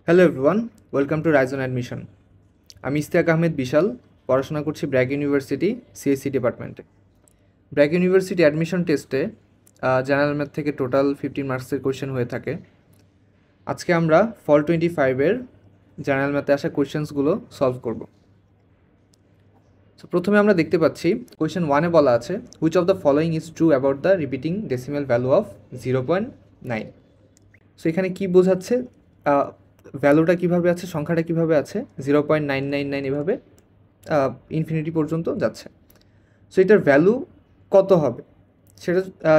Hello everyone, welcome to Ryzen admission. আমি ইশতিয়াক আহমেদ বিশাল, পড়াশোনা করছি ব্র্যাক ইউনিভার্সিটি সিএসসি ডিপার্টমেন্টে। ব্র্যাক ইউনিভার্সিটি অ্যাডমিশন টেস্টে জেনারেল ম্যাথ থেকে টোটাল 15 মার্কসের কোয়েশ্চেন হয়ে থাকে। আজকে আমরা ফল 25-এর জেনারেল ম্যাথে আসা কোয়েশ্চেন্সগুলো সলভ করব। সো প্রথমে আমরা দেখতে পাচ্ছি কোয়েশ্চেন 1-এ বলা আছে, which of the following is true about the repeating decimal value of 0.9। So এখানে কি বোঝাচ্ছে, ভ্যালুটা কীভাবে আছে, সংখ্যাটা কীভাবে আছে, 0.999 এভাবে ইনফিনিটি পর্যন্ত যাচ্ছে। সো এটার ভ্যালু কত হবে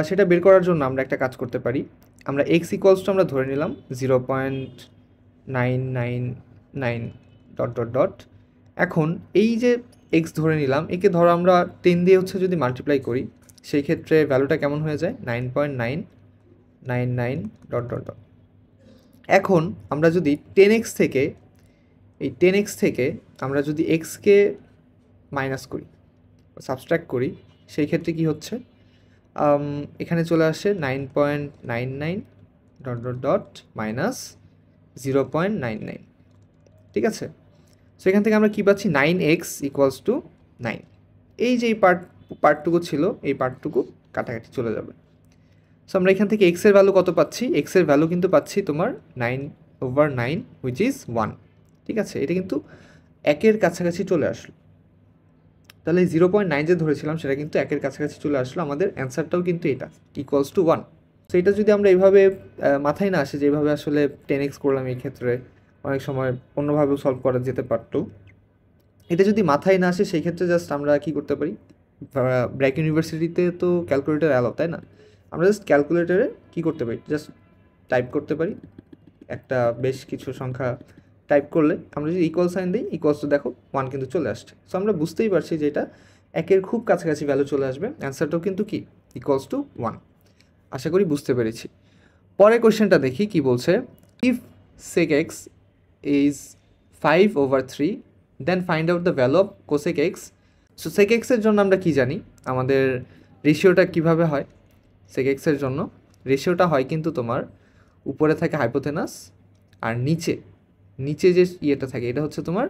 সেটা বের করার জন্য আমরা একটা কাজ করতে পারি। আমরা এক্স ইকুয়ালস টু আমরা ধরে নিলাম 0.999 ডট ডট ডট। এখন এই যে এক্স ধরে নিলাম, একে ধরো আমরা 10 দিয়ে যদি মাল্টিপ্লাই করি, সেই ক্ষেত্রে ভ্যালুটা কেমন হয়ে যায়, 9.999 ডট ডট ডট। এখন আমরা যদি 10x থেকে আমরা যদি এক্সকে মাইনাস করি, সাবস্ট্রাক্ট করি, সেই ক্ষেত্রে কি হচ্ছে, এখানে চলে আসে 9.99 ডট ডট ডট মাইনাস 0.99। ঠিক আছে, সো এখান থেকে আমরা কী পাচ্ছি, 9x ইকুয়ালস টু 9। এই যে এই পার্টটুকু ছিল, এই পার্টটুকু কাটাকাটি চলে যাবে। সো আমরা এখান থেকে এক্সের ভ্যালু কত পাচ্ছি, এক্সের ভ্যালু কিন্তু পাচ্ছি তোমার 9/9 হুইচ ইজ 1। ঠিক আছে, এটা কিন্তু একের কাছাকাছি চলে আসলো। তাহলে 0.9 যে ধরেছিলাম সেটা কিন্তু একের কাছাকাছি চলে আসলো। আমাদের অ্যান্সারটাও কিন্তু এটা ইকুয়ালস টু 1। সো এটা যদি আমরা এইভাবে মাথায় না আসে, যেভাবে আসলে 10x করলাম, এই ক্ষেত্রে অনেক সময় অন্যভাবেও সলভ করা যেতে পারতো। এটা যদি মাথায় না আসে, সেই ক্ষেত্রে জাস্ট আমরা কী করতে পারি, ব্র্যাক ইউনিভার্সিটিতে তো ক্যালকুলেটর অ্যালাউ, তাই না? আমরা জাস্ট ক্যালকুলেটরে কী করতে পারি, জাস্ট টাইপ করতে পারি একটা বেশ কিছু সংখ্যা টাইপ করলে, আমরা যদি ইকুয়াল সাইন দিই, ইকুয়ালস টু দেখো 1 কিন্তু চলে আসছে। সো আমরা বুঝতেই পারছি যে এটা একের খুব কাছাকাছি ভ্যালু চলে আসবে। অ্যান্সারটাও কিন্তু কি, ইকুয়ালস টু 1। আশা করি বুঝতে পেরেছি। পরের কোয়েশ্চেনটা দেখি কি বলছে, if sec x is 5/3 then find out the value of cosec x। So sec x এর জন্য আমরা কি জানি, আমাদের রেশিওটা কিভাবে হয়। sec x এর জন্য রেশিওটা হয় কিন্তু তোমার উপরে থাকে হাইপোথেনাস, আর নিচে যে ইয়েটা থাকে এটা হচ্ছে তোমার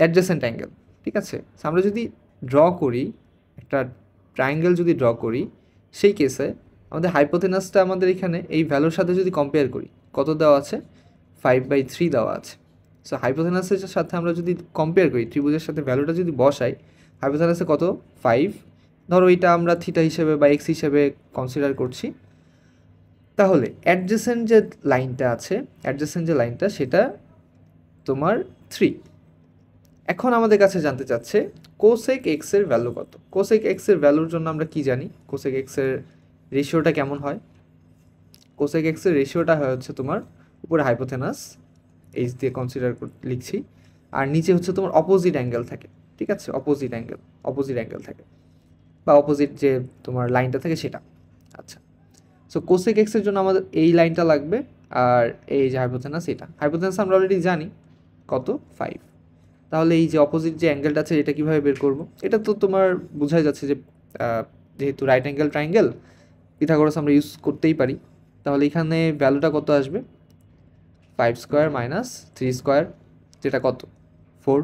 অ্যাডজেসেন্ট অ্যাঙ্গেল। ঠিক আছে, আমরা যদি ড্র করি, একটা ট্রায়াঙ্গেল যদি ড্র করি, সেই কেসে আমাদের হাইপোথেনাসটা আমাদের এখানে এই ভ্যালুর সাথে যদি কম্পেয়ার করি, কত দেওয়া আছে, 5/3 দেওয়া আছে। সো হাইপোথেনাসের সাথে আমরা যদি কম্পেয়ার করি, ত্রিভুজের সাথে ভ্যালুটা যদি বসাই, হাইপোথেনাসে কত, 5, ধরো এটা আমরা থিটা হিসেবে বা এক্স হিসেবে কনসিডার করছি। তাহলে অ্যাডজেসেন্ট যে লাইনটা সেটা তোমার 3। এখন আমাদের কাছে জানতে চাচ্ছে কোসেক এক্স এর ভ্যালু কত। কোসেক এক্স এর ভ্যালুর জন্য আমরা কি জানি, কোসেক এক্স এর রেশিওটা কেমন হয়। কোসেক এক্স এর রেশিওটা হয় হচ্ছে তোমার উপরে হাইপোথেনাস, এইচ দিয়ে কনসিডার লিখছি, আর নিচে হচ্ছে তোমার অপোজিট অ্যাঙ্গেল থাকে। ঠিক আছে, অপোজিট অ্যাঙ্গেল থাকে, বা অপোজিট যে তোমার লাইনটা থাকে সেটা। আচ্ছা, সো কোসেক এক্স এর জন্য আমাদের এই লাইনটা লাগবে, আর এই যে হাইপোথেনাস, হাইপোথেনাস আমরা অলরেডি জানি কত, 5। তাহলে এই যে অপোজিট যে অ্যাঙ্গেলটা আছে এটা কীভাবে বের করব, এটা তো তোমার বোঝাই যাচ্ছে যে যেহেতু রাইট অ্যাঙ্গেল ট্রায়াঙ্গেল, পিথাগোরাস আমরা ইউজ করতেই পারি। তাহলে এখানে ভ্যালুটা কত আসবে, 5² মাইনাস 3², যেটা কত, 4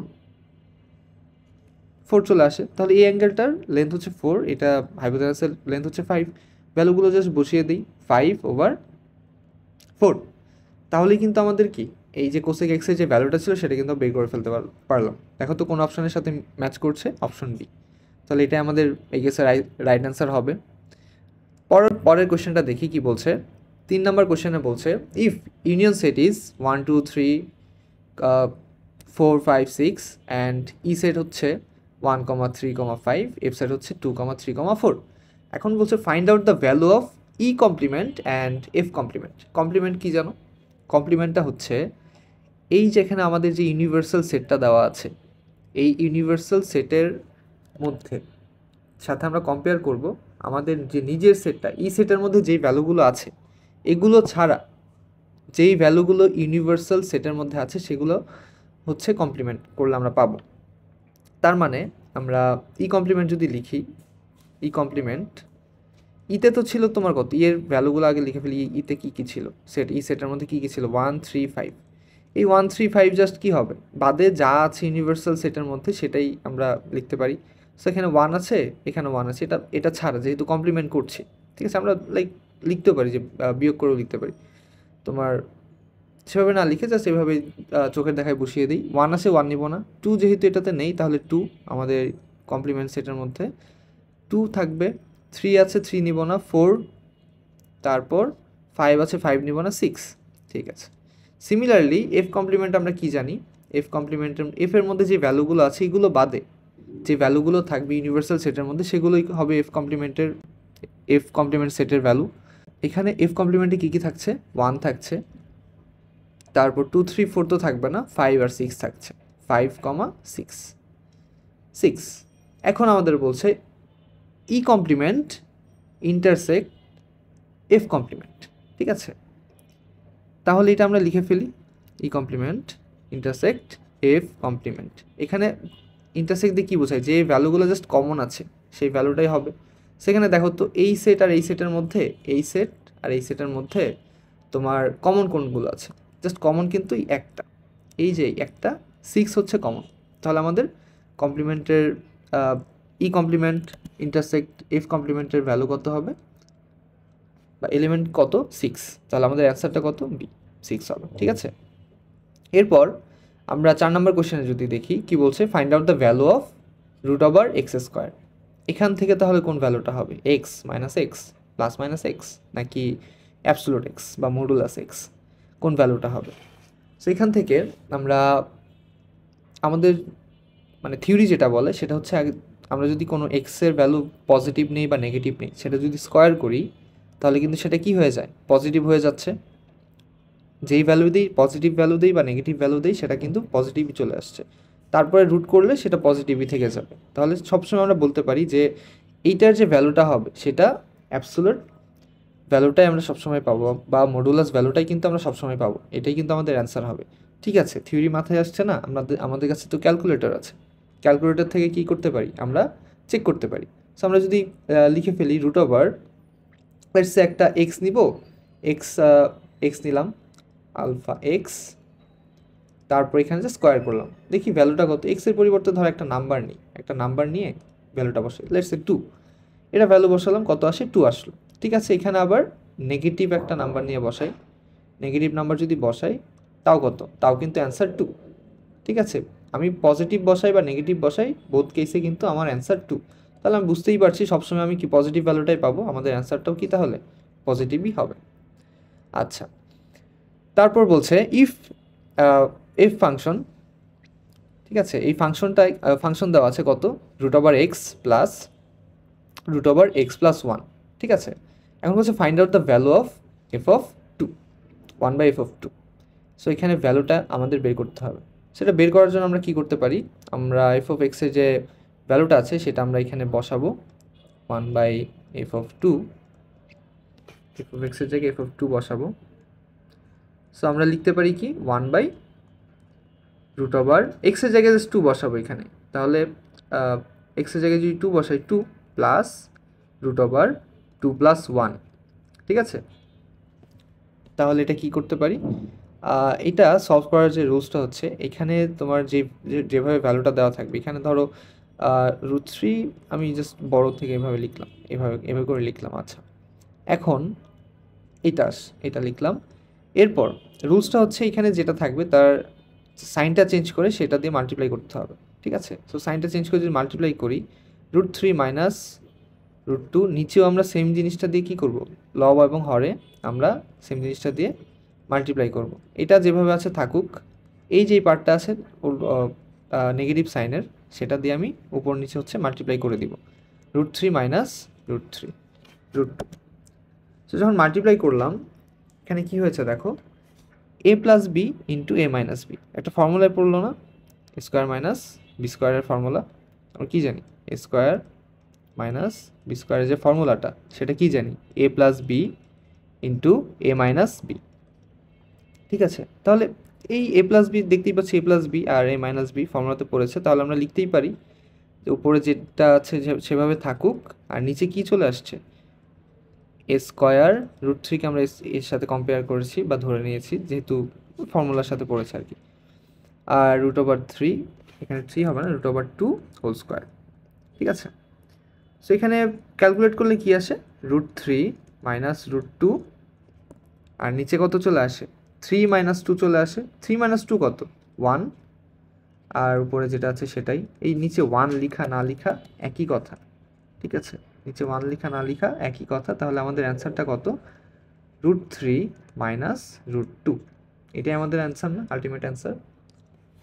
চলে আসে। তাহলে এই অ্যাঙ্গেলটার লেন্থ হচ্ছে 4, এটা হাইপোথেনাসের লেন্থ হচ্ছে 5। ভ্যালুগুলো জাস্ট বসিয়ে দিই, 5/4। তাহলে কিন্তু আমাদের কি, এই যে কোসেক এক্সের যে ভ্যালুটা ছিল সেটা কিন্তু বের করে ফেলতে পারলাম। দেখো তো কোন অপশনের সাথে ম্যাচ করছে, অপশন বি। তাহলে এটা আমাদের এই কেসে রাইট অ্যান্সার হবে। পরের কোয়েশ্চেনটা দেখি কি বলছে। 3 নম্বর কোয়েশ্চেনে বলছে, if union set is 1 2 3 4 5 6 and E set হচ্ছে 1,3,5, এফ সেট হচ্ছে 2,3,4। এখন বলছে find out the value of E complement and F complement. Complement কি জানো, কমপ্লিমেন্টটা হচ্ছে এই যেখানে আমাদের যে ইউনিভার্সাল সেটটা দেওয়া আছে, এই ইউনিভার্সাল সেটের মধ্যে সাথে আমরা কম্পেয়ার করব আমাদের যে নিজের সেটটা, ই সেটের মধ্যে যেই ভ্যালুগুলো আছে, এগুলো ছাড়া যেই ভ্যালুগুলো ইউনিভার্সাল সেটের মধ্যে আছে সেগুলো হচ্ছে কমপ্লিমেন্ট করলে আমরা পাবো। তার মানে আমরা ই কমপ্লিমেন্ট যদি লিখি, ই কমপ্লিমেন্ট, ইতে তো ছিল তোমার কত, এর ভ্যালুগুলো আগে লিখে ফেলি, ইতে কী কী ছিল, সেট ই সেটের মধ্যে কী কী ছিল, 1 3 5। এই 135 জাস্ট কী হবে, বাদে যা আছে ইউনিভার্সাল সেটের মধ্যে সেটাই আমরা লিখতে পারি। সো এখানে 1 আছে, এখানে 1 আছে, এটা এটা ছাড়া যেহেতু কমপ্লিমেন্ট করছি, ঠিক আছে, আমরা লিখতেও পারি যে বিয়োগ করেও লিখতে পারি। তোমার সেভাবে না লিখে জাস্ট এভাবে চোখের দেখায় বসিয়ে দিই। 1 আছে, 1 নিব না। 2 যেহেতু এটাতে নেই তাহলে 2 আমাদের কমপ্লিমেন্ট সেটের মধ্যে 2 থাকবে। 3 আছে, 3 নিব না। 4, তারপর 5 আছে, 5 নিব না। 6, ঠিক আছে। সিমিলারলি এফ কমপ্লিমেন্ট আমরা কি জানি, এফ কমপ্লিমেন্টের এফের মধ্যে যে ভ্যালুগুলো আছে এগুলো বাদে যে ভ্যালুগুলো থাকবে ইউনিভার্সাল সেটের মধ্যে সেগুলোই হবে এফ কমপ্লিমেন্ট সেটের ভ্যালু। এখানে এফ কমপ্লিমেন্টে কী কী থাকছে, 1 থাকছে, তারপর 2, 3, 4 তো থাকবে না, 5 আর 6 থাকছে, 5, 6। এখন আমাদের বলছে E complement intersect F complement, ঠিক আছে। তাহলে এটা আমরা লিখে ফেলি, E complement intersect F complement. এখানে ইন্টারসেক্ট দিয়ে কী বোঝায়, যে ভ্যালুগুলো জাস্ট কমন আছে সেই ভ্যালুটাই হবে। সেখানে দেখো তো এই সেট আর এই সেটের মধ্যে, এই সেট আর এই সেটের মধ্যে তোমার কমন কোনগুলো আছে, জাস্ট কমন কিন্তু একটা, এই যে একটা 6 হচ্ছে কমন। তাহলে আমাদের কমপ্লিমেন্টের ই কমপ্লিমেন্ট ইন্টারসেক্ট এফ কমপ্লিমেন্টের ভ্যালু কত হবে, বা এলিমেন্ট কত, 6। তাহলে আমাদের অ্যান্সারটা কত, বি, 6 হবে, ঠিক আছে। এরপর আমরা 4 নম্বর কোশ্চেনে যদি দেখি কি বলছে, find out the value of root over X square. এখান থেকে তাহলে কোন ভ্যালুটা হবে, X minus X plus minus X, নাকি অ্যাবসোলুট এক্স বা মডুলাস এক্স, কোন ভ্যালুটা হবে। সো এখান থেকে আমরা আমাদের মানে থিওরি যেটা বলে সেটা হচ্ছে, আমরা যদি কোনো এক্সের ভ্যালু পজিটিভ নেই বা নেগেটিভ নেই, সেটা যদি স্কোয়ার করি তাহলে কিন্তু সেটা কি হয়ে যায়, পজিটিভ হয়ে যাচ্ছে। যেই ভ্যালু দিই, পজিটিভ ভ্যালু দিই বা নেগেটিভ ভ্যালু দিই, সেটা কিন্তু পজিটিভই চলে আসছে। তারপরে রুট করলে সেটা পজিটিভই থেকে যাবে। তাহলে সবসময় আমরা বলতে পারি যে এইটার যে ভ্যালুটা হবে সেটা অ্যাবসোলুট ভ্যালুটাই আমরা সবসময় পাবো, বা মডুলাস ভ্যালুটাই কিন্তু আমরা সবসময় পাবো, এটাই কিন্তু আমাদের অ্যান্সার হবে। ঠিক আছে, থিওরি মাথায় আসছে না, আমাদের কাছে তো ক্যালকুলেটর আছে, ক্যালকুলেটর থেকে কি করতে পারি, আমরা চেক করতে পারি। সো আমরা যদি লিখে ফেলি রুট ওভার, লেটস সে একটা এক্স নিব, এক্স নিলাম, আলফা এক্স, তারপর এখানে যে স্কোয়ার করলাম, দেখি ভ্যালুটা কত। এক্সের পরিবর্তে ধর একটা নাম্বার নিই, একটা নাম্বার নিয়ে ভ্যালুটা বসাই, লেটস সে 2, এটা ভ্যালু বসালাম, কত আসে, 2 আসলো। ঠিক আছে, এখানে আবার নেগেটিভ একটা নাম্বার নিয়ে বসাই, নেগেটিভ নাম্বার যদি বসাই তাও কত, তাও কিন্তু অ্যান্সার 2। ঠিক আছে, আমি পজিটিভ বসাই বা নেগেটিভ বসাই, বোথ কেসে কিন্তু আমার অ্যান্সার 2। তাহলে আমি বুঝতেই পারছি সবসময় আমি কি পজিটিভ ভ্যালুটাই পাবো, আমাদের অ্যান্সারটাও কি তাহলে পজিটিভই হবে। আচ্ছা, তারপর বলছে ইফ এফ ফাংশন, ঠিক আছে, এই ফাংশন দেওয়া আছে কত, রুট ওভার এক্স প্লাস 1, ঠিক আছে। এখন বলছে find out the value of F of 2, 1/f(2). So এখানে ভ্যালুটা আমাদের বের করতে হবে। সেটা বের করার জন্য আমরা কি করতে পারি, আমরা এফ অফ এক্সের যে ভ্যালুটা আছে সেটা আমরা এখানে বসাবো, 1/f(2), এফ অফ এক্সের জায়গায় f(2) বসাবো। সো আমরা লিখতে পারি কি, 1/√ওভার এক্সের জায়গায় জাস্ট 2 বসাবো এখানে, তাহলে এক্সের জায়গায় যদি 2 বসাই, 2 প্লাস √2 + 1, ঠিক আছে। তাহলে এটা কি করতে পারি, এটা সলভ করার যে রুলসটা হচ্ছে, এখানে তোমার যেভাবে ভ্যালুটা দেওয়া থাকবে, এখানে ধরো √3 আমি জাস্ট বড় থেকে এভাবে লিখলাম, এভাবে করে লিখলাম। আচ্ছা, এখন এটা লিখলাম। এরপর রুলসটা হচ্ছে এখানে যেটা থাকবে তার সাইনটা চেঞ্জ করে সেটা দিয়ে মাল্টিপ্লাই করতে হবে, ঠিক আছে। সো সাইনটা চেঞ্জ করে যদি মাল্টিপ্লাই করি, √3 মাইনাস √2, নিচেও আমরা সেম জিনিসটা দিয়ে কী করব, লব এবং হরে আমরা সেম জিনিসটা দিয়ে মাল্টিপ্লাই করব। এটা যেভাবে আছে থাকুক, এই যেই পার্টটা আছে নেগেটিভ সাইনের, সেটা দিয়ে আমি উপর নিচে হচ্ছে মাল্টিপ্লাই করে দিব, √3 মাইনাস √2। সো যখন মাল্টিপ্লাই করলাম, এখানে কি হয়েছে দেখো, a plus B into a minus B, একটা ফর্মুলায় পড়লো না, স্কোয়ার মাইনাস বি স্কোয়ারের ফর্মুলা আমরা কী জানি, এ স্কোয়ার মাইনাস বি স্কোয়ারের যে ফর্মুলাটা সেটা কি জানি, a plus B into a minus B, ঠিক আছে। তাহলে এই a প্লাস বি দেখতেই পাচ্ছি, a প্লাস বি আর a মাইনাস বি ফর্মুলাতে পড়েছে, তাহলে আমরা লিখতেই পারি যে উপরে যেটা আছে সেভাবে থাকুক, আর নিচে কি চলে আসছে, এ স্কোয়ার √3কে আমরা এর সাথে কম্পেয়ার করেছি বা ধরে নিয়েছি, যেহেতু ফর্মুলার সাথে পড়েছে আর কি। আর √3, এখানে 3 হবে না, √2 হোল স্কোয়ার। ঠিক আছে, সো এখানে ক্যালকুলেট করলে কি আসে, √3 মাইনাস √2, আর নিচে কত চলে আসে, 3 - 2 চলে আসে। 3 - 2 কত, 1, আর উপরে যেটা আছে সেটাই। এই নিচে 1 লিখা না লিখা একই কথা। ঠিক আছে, নিচে 1 লিখা না লিখা একই কথা। তাহলে আমাদের অ্যান্সারটা কত, √3 মাইনাস √2। এটাই আমাদের অ্যান্সার না, আলটিমেট অ্যান্সার।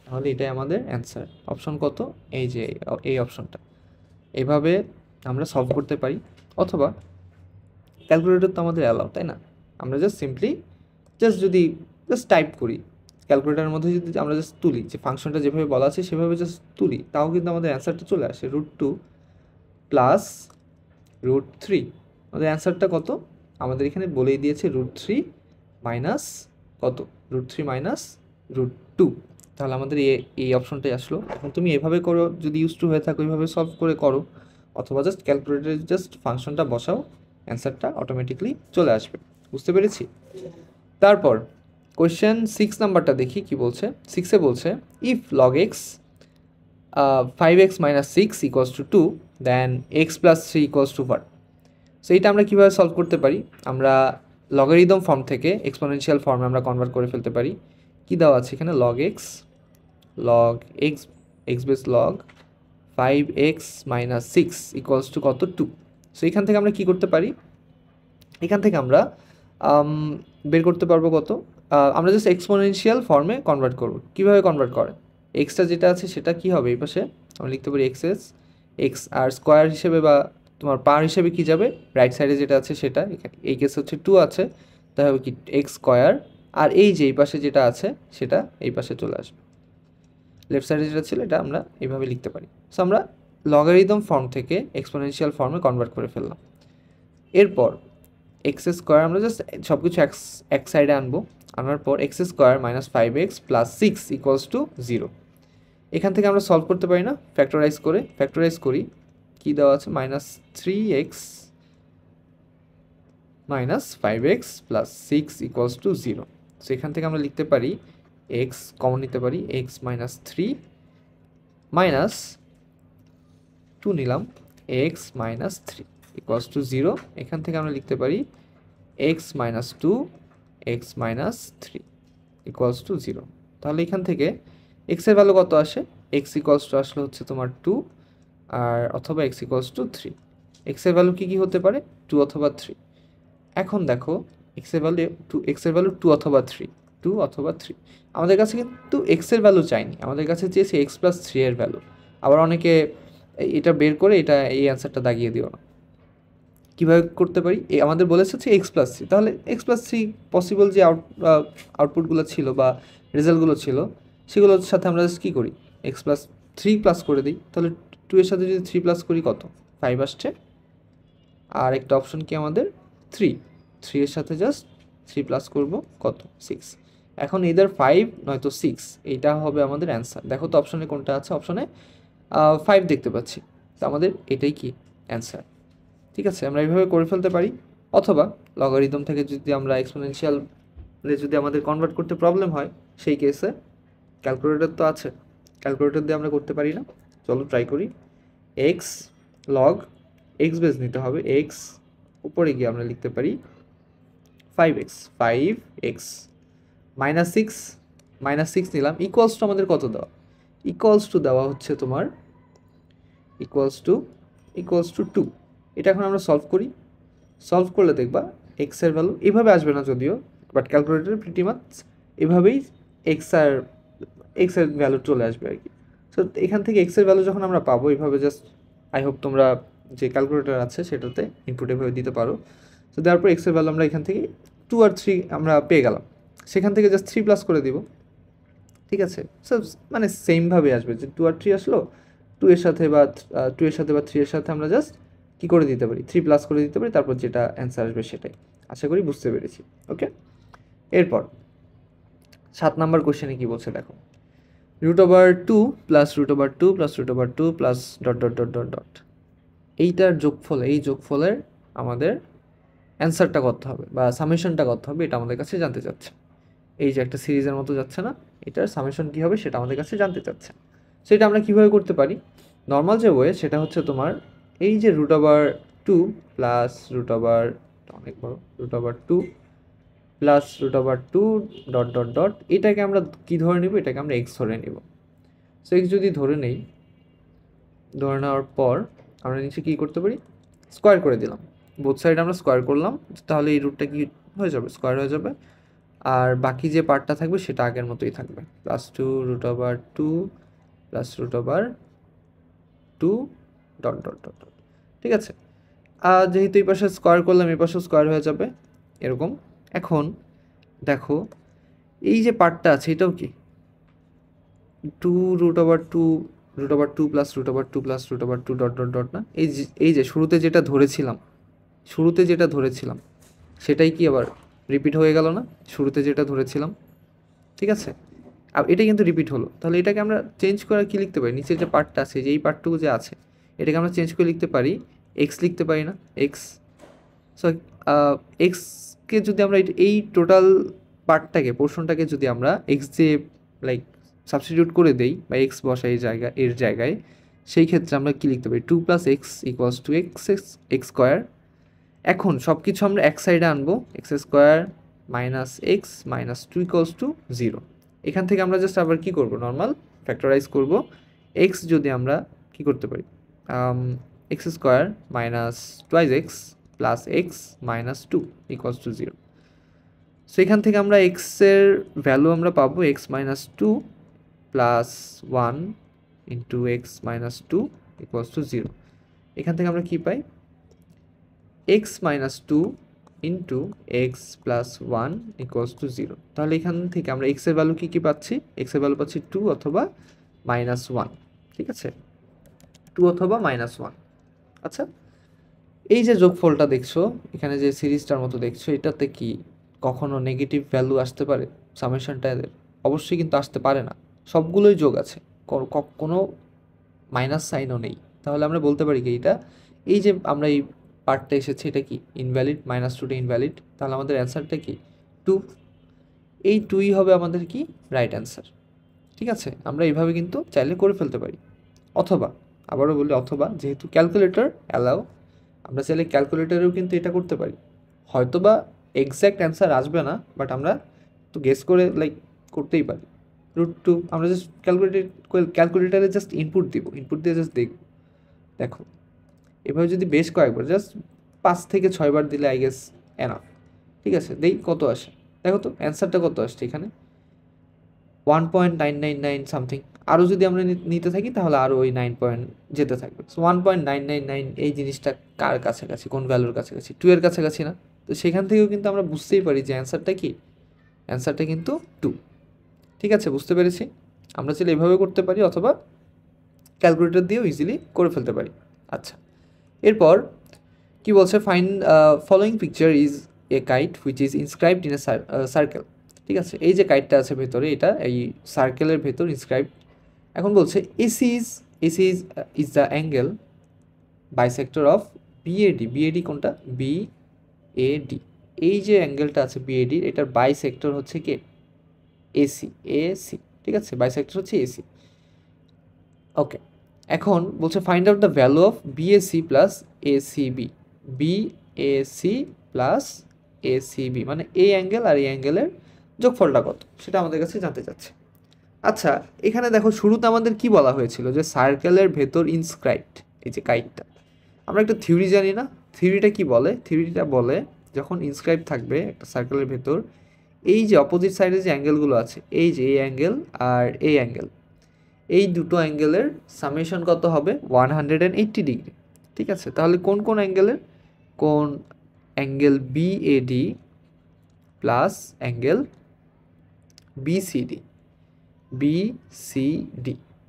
তাহলে এটাই আমাদের অ্যান্সার। অপশন কত, এই যে এই অপশনটা। এভাবে আমরা সলভ করতে পারি, অথবা ক্যালকুলেটর তো আমাদের অ্যালাউ, তাই না? আমরা জাস্ট সিম্পলি যদি টাইপ করি ক্যালকুলেটারের মধ্যে, যদি আমরা জাস্ট তুলি, যে ফাংশনটা যেভাবে বলা আছে সেভাবে জাস্ট তুলি, তাও কিন্তু আমাদের অ্যান্সারটা চলে আসে, √2 প্লাস √3। আমাদের অ্যান্সারটা কত, আমাদের এখানে বলেই দিয়েছে √3 মাইনাস কত, √3 মাইনাস √2। তাহলে আমাদের এই অপশনটাই আসলো। এখন তুমি এভাবে করো, যদি ইউজ টু হয়ে থাকো এইভাবে সলভ করে করো, অথবা জাস্ট ক্যালকুলেটরে জাস্ট ফাংশনটা বসাও, অ্যান্সারটা অটোমেটিকলি চলে আসবে। বুঝতে পেরেছি? তারপর কোয়েশ্চেন 6 নাম্বারটা দেখি কি বলছে। 6-এ বলছে if log x 5x minus 6 equals to 2 then x plus 3 equals to 1. So এইটা আমরা কীভাবে সলভ করতে পারি, আমরা লগারিদম ফর্ম থেকে এক্সপোনেনশিয়াল ফর্মে আমরা কনভার্ট করে ফেলতে পারি। কি দেওয়া আছে এখানে, log x base log 5x minus 6 equals to কত, 2। সো এখান থেকে আমরা কি করতে পারি, এখান থেকে আমরা বের করতে পারবো কত, আমরা জাস্ট এক্সপোনেনশিয়াল ফর্মে কনভার্ট করব। কীভাবে কনভার্ট করে, এক্সটা যেটা আছে সেটা কি হবে, এই পাশে আমরা লিখতে পারি এক্স, আর স্কোয়ার হিসেবে বা তোমার পাওয়ার হিসেবে কি যাবে, রাইট সাইডে যেটা আছে সেটা, এই কেস হচ্ছে 2 আছে, তাই হবে কি এক্স স্কোয়ার, আর এই যে এই পাশে যেটা আছে সেটা এই পাশে চলে আসবে, লেফট সাইডে যেটা ছিল এটা আমরা এইভাবে লিখতে পারি। সো আমরা লগারিদম ফর্ম থেকে এক্সপোনেনশিয়াল ফর্মে কনভার্ট করে ফেললাম। এরপর এক্স স্কোয়ার আমরা জাস্ট সব কিছু এক সাইডে আনবো, আনার পর x square minus 5x plus 6 equals to 0। এখান থেকে আমরা সলভ করতে পারি না, ফ্যাক্টরাইজ করি। কি দেওয়া আছে, -3x minus 5x plus 6 equals to 0। So এখান থেকে আমরা লিখতে পারি x কমন নিতে পারি, x মাইনাস 3 মাইনাস 2 নিলাম, x মাইনাস 3 ইকুয়ালস টু 0। এখান থেকে আমরা লিখতে পারি x minus 2 x minus 3 equals to 0। তাহলে এখান থেকে x এর ভ্যালু কত আসে, x ইকুয়ালস টু আসলে হচ্ছে তোমার 2, আর অথবা x ইকুয়ালস টু 3। x এর ভ্যালু কি হতে পারে, 2 অথবা 3। এখন দেখো x এর ভ্যালু 2 অথবা 3, আমাদের কাছে কিন্তু x এর ভ্যালু চাইনি, আমাদের কাছে চেয়েছে x প্লাস 3 এর ভ্যালু। আবার অনেকে এটা বের করে এই অ্যান্সারটা দাগিয়ে দিও না। কীভাবে করতে পারি, আমাদের বলেছে হচ্ছে x প্লাস 3, তাহলে x প্লাস 3 পসিবল যে আউটপুটগুলো ছিল বা রেজাল্টগুলো ছিল সেগুলোর সাথে আমরা কী করি, x প্লাস 3 প্লাস করে দিই। তাহলে 2 এর সাথে যদি 3 প্লাস করি কত, 5 আসছে। আর একটা অপশন কি আমাদের 3 এর সাথে জাস্ট 3 প্লাস করব কত, 6। এখন ইদার 5 নয়তো 6, এইটা হবে আমাদের অ্যান্সার। দেখো তো অপশনে কোনটা আছে, অপশনে 5 দেখতে পাচ্ছি, তো আমাদের এটাই কি অ্যান্সার। ঠিক আছে, আমরা এইভাবে করে ফেলতে পারি, অথবা লগারিদম থেকে যদি আমরা এক্সপোনেনশিয়ালে যদি আমাদের কনভার্ট করতে প্রবলেম হয়, সেই কেসে ক্যালকুলেটর তো আছে, ক্যালকুলেটর দিয়ে আমরা করতে পারি না। চলো ট্রাই করি। এক্স লগ এক্স বেস নিতে হবে, এক্স উপরে গিয়ে আমরা লিখতে পারি 5x মাইনাস 6 নিলাম, ইকুয়ালস টু আমাদের কত দেওয়া, ইকুয়ালস টু দেওয়া হচ্ছে তোমার ইকুয়ালস টু 2। এটা এখন আমরা সলভ করলে দেখবা এক্স এর ভ্যালু এভাবে আসবে না যদিও, বাট ক্যালকুলেটরে প্রিটি মাচ এভাবেই এক্স এর ভ্যালু চলে আসবে আর কি। সো এখান থেকে এক্স এর ভ্যালু যখন আমরা পাবো এইভাবে, জাস্ট আই হোপ তোমরা যে ক্যালকুলেটর আছে সেটাতে ইনপুট এভাবে দিতে পারো। সো দেওয়ার পর এক্স এর ভ্যালু আমরা এখান থেকে 2 আর 3 আমরা পেয়ে গেলাম, সেখান থেকে জাস্ট 3 প্লাস করে দিব। ঠিক আছে, সো মানে সেমভাবে আসবে, যে 2 আর 3 আসলো, 2 এর সাথে বা 3 এর সাথে আমরা জাস্ট কী করে দিতে পারি, 3 প্লাস করে দিতে পারি, তারপর যেটা অ্যান্সার আসবে সেটাই। আশা করি বুঝতে পেরেছি। ওকে, এরপর 7 নাম্বার কোশ্চেনে কী বলছে দেখো, √2 প্লাস √2 প্লাস √2 প্লাস ডট। এইটার যোগফল, এই যোগফলের আমাদের অ্যান্সারটা করতে হবে বা সামেশনটা করতে হবে, এটা আমাদের কাছে জানতে চাচ্ছে। এই যে একটা সিরিজের মতো যাচ্ছে না, এটার সামেশন কী হবে সেটা আমাদের কাছে জানতে চাচ্ছে। সো এটা আমরা কীভাবে করতে পারি? নর্মাল যে ওয়ে সেটা হচ্ছে তোমার এই যে √2 প্লাস অনেক বড় √2 প্লাস √2 ডট ডট ডট, এটাকে আমরা কী ধরে নিব? এটাকে আমরা এক্স ধরে নিব। সো এক্স যদি ধরে নেই, ধরে নেওয়ার পর আমরা নিচে কী করতে পারি? স্কোয়ার করে দিলাম। বোথ সাইড আমরা স্কোয়ার করলাম, তাহলে এই রুটটা কি হয়ে যাবে? স্কোয়ার হয়ে যাবে। আর বাকি যে পার্টটা থাকবে সেটা আগের মতোই থাকবে, +2 √2 plus √2 dot dot dot dot. ঠিক আছে, আর যেহেতু এই পাশে স্কোয়ার করলাম, এই পাশেও স্কোয়ার হয়ে যাবে এরকম। এখন দেখো এই যে পার্টটা আছে এটাও কি 2√2 plus √2 plus √2 dot dot dot না? এই যে শুরুতে যেটা ধরেছিলাম সেটাই কি আবার রিপিট হয়ে গেল না? শুরুতে যেটা ধরেছিলাম, ঠিক আছে, আর এটা কিন্তু রিপিট হলো। তাহলে এটাকে আমরা চেঞ্জ করে কি লিখতে পারি? নিচের যে পার্টটা আছে, যে এই পার্টটুকু যে আছে, এটাকে আমরা চেঞ্জ করে লিখতে পারি এক্স লিখতে পারি না? এক্স। সো এক্সকে যদি আমরা এই টোটাল পার্টটাকে, পোর্শনটাকে যদি আমরা এক্স দিয়ে লাইক সাবস্টিটিউট করে দেই বা এক্স বসাই এর জায়গায়, সেই ক্ষেত্রে আমরা কি লিখতে পারি? 2 + x = x স্কোয়ার। এখন সব কিছু আমরা এক সাইডে আনবো, x² - x - 2 = 0। এখান থেকে আমরা জাস্ট আবার কি করব? নর্মাল ফ্যাক্টরাইজ করব। x যদি আমরা কি করতে পারি? x² - 2x + x - 2 = 0। সো এখান থেকে আমরা x এর ভ্যালু আমরা পাবো x - 2 + 1 × x - 2 = 0। এখান থেকে আমরা কি পাই? x - 2 × x + 1 = 0। তাহলে এখান থেকে আমরা x এর ভ্যালু কি পাচ্ছি? x এর ভ্যালু পাচ্ছি 2 অথবা -1। ঠিক আছে, 2 অথবা -1। আচ্ছা, এই যে যোগফলটা দেখছো, এখানে যে সিরিজটার মতো দেখছো, এটাতে কি কখনো নেগেটিভ ভ্যালু আসতে পারে? সামেশনটা এদের অবশ্যই কিন্তু আসতে পারে না, সবগুলোই যোগ আছে, কোনো মাইনাস সাইনও নেই। তাহলে আমরা বলতে পারি কি এটা, এই যে আমরা এই পার্টটা এসেছে এটা কি ইনভ্যালিড, -2টা ইনভ্যালিড। তাহলে আমাদের অ্যান্সারটা কি 2। এই 2ই হবে আমাদের কি রাইট অ্যান্সার। ঠিক আছে, আমরা এইভাবে কিন্তু চাইলে করে ফেলতে পারি। অথবা আবারও বলি অথবা, যেহেতু ক্যালকুলেটর অ্যালাউ, আমরা চাইলে ক্যালকুলেটরেও কিন্তু এটা করতে পারি। হয়তো বা এক্স্যাক্ট অ্যান্সার আসবে না, বাট আমরা তো গেস করে লাইক করতেই পারি। √2 আমরা জাস্ট ক্যালকুলেটারে জাস্ট ইনপুট দিয়ে জাস্ট দেখো এভাবে যদি বেশ কয়েকবার, জাস্ট 5 থেকে 6 বার দিলে আই গেস এনাফ। ঠিক আছে, কত আসে দেখো তো, অ্যান্সারটা কত আসছে এখানে? 1.999 সামথিং। আরও যদি আমরা নিতে থাকি তাহলে আরও ওই 9 পয়েন্ট যেতে থাকবে। সো 1.999 এই জিনিসটা কার কাছাকাছি, কোন ভ্যালুর কাছাকাছি? 2 এর কাছাকাছি না? তো সেখান থেকেও কিন্তু আমরা বুঝতেই পারি যে অ্যান্সারটা কি, অ্যান্সারটা কিন্তু 2। ঠিক আছে, বুঝতে পেরেছি। আমরা চাইলে এভাবে করতে পারি অথবা ক্যালকুলেটর দিয়েও ইজিলি করে ফেলতে পারি। আচ্ছা, এরপর কি বলছে? Find following picture is a kite which is inscribed in a circle. ঠিক আছে, এই যে কাইটটা আছে ভেতরে, এটা এই সার্কেলের ভেতর ইনস্ক্রাইবড। এখন বলছে AC is the angle bisector of BAD. BAD কোনটা? বিএডি। এই যে অ্যাঙ্গেলটা আছে বিএডি, এটার বাইসেক্টর হচ্ছে কে? এসি। ঠিক আছে, বাইসেক্টর হচ্ছে এসি। ওকে, এখন বলছে find out the value of BAC plus ACB. BAC plus ACB মানে এই অ্যাঙ্গেল আর এই অ্যাঙ্গেলের যোগফলটা কত, সেটা আমাদের কাছে জানতে চাচ্ছে। আচ্ছা, এখানে দেখো শুরুতে আমাদের কি বলা হয়েছিল? যে সার্কেলের ভেতর ইনস্ক্রাইবড এই যে কাইটটা, আমরা একটা থিওরি জানি না? থিওরিটা কি বলে? থিওরিটা বলে যখন ইনস্ক্রাইব থাকবে একটা সার্কেলের ভেতর, এই যে অপোজিট সাইডে যে অ্যাঙ্গেলগুলো আছে, এই যে এই অ্যাঙ্গেল আর এই অ্যাঙ্গেল, এই দুটো অ্যাঙ্গেলের সামেশন কত হবে? 180 ডিগ্রি। ঠিক আছে, তাহলে কোন কোন অ্যাঙ্গেলের? কোন angle BAD plus angle BCD,